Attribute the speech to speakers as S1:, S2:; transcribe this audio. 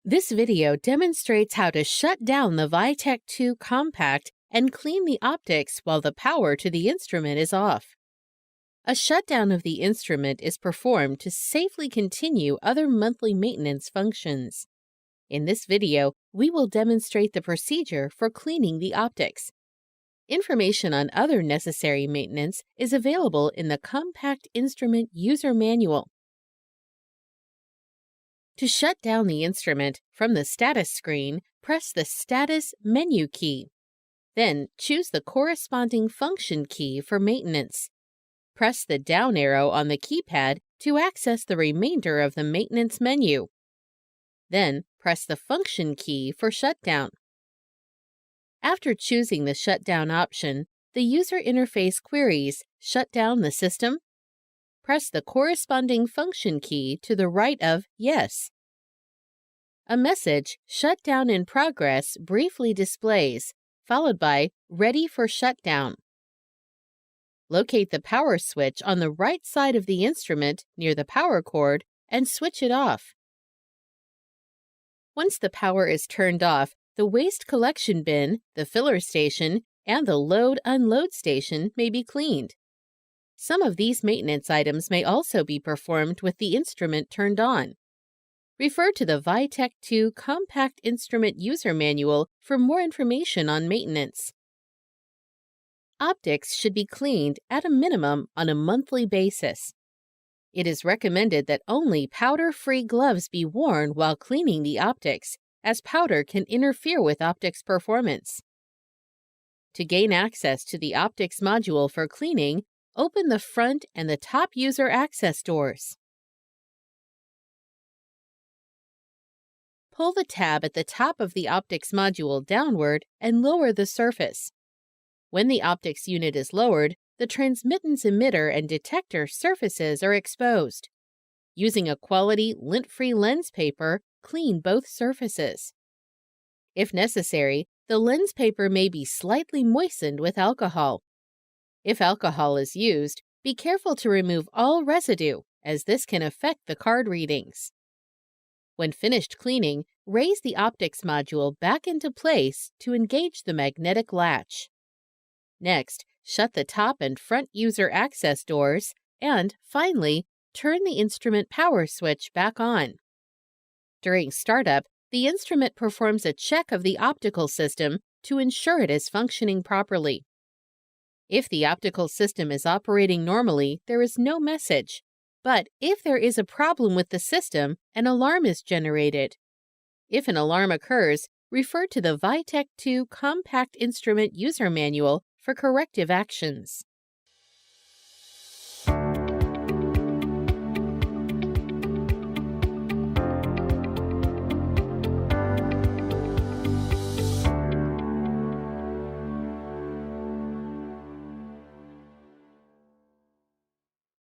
S1: This video demonstrates how to shut down the Vitek 2 Compact and clean the optics while the power to the instrument is off. A shutdown of the instrument is performed to safely continue other monthly maintenance functions. In this video, we will demonstrate the procedure for cleaning the optics. Information on other necessary maintenance is available in the Compact Instrument User Manual. To shut down the instrument, from the status screen, press the Status menu key. Then choose the corresponding function key for maintenance. Press the down arrow on the keypad to access the remainder of the maintenance menu. Then press the function key for shutdown. After choosing the shutdown option, the user interface queries, "Shut down the system?" Press the corresponding function key to the right of Yes. A message, "Shutdown in Progress," briefly displays, followed by "Ready for Shutdown." Locate the power switch on the right side of the instrument near the power cord and switch it off. Once the power is turned off, the waste collection bin, the filler station, and the load-unload station may be cleaned. Some of these maintenance items may also be performed with the instrument turned on. Refer to the Vitek 2 Compact Instrument User Manual for more information on maintenance. Optics should be cleaned at a minimum on a monthly basis. It is recommended that only powder-free gloves be worn while cleaning the optics, as powder can interfere with optics performance. To gain access to the optics module for cleaning, open the front and the top user access doors. Pull the tab at the top of the optics module downward and lower the surface. When the optics unit is lowered, the transmittance emitter and detector surfaces are exposed. Using a quality, lint-free lens paper, clean both surfaces. If necessary, the lens paper may be slightly moistened with alcohol. If alcohol is used, be careful to remove all residue, as this can affect the card readings. When finished cleaning, raise the optics module back into place to engage the magnetic latch. Next, shut the top and front user access doors, and, finally, turn the instrument power switch back on. During startup, the instrument performs a check of the optical system to ensure it is functioning properly. If the optical system is operating normally, there is no message. But if there is a problem with the system, an alarm is generated. If an alarm occurs, refer to the Vitek 2 Compact Instrument User Manual for corrective actions.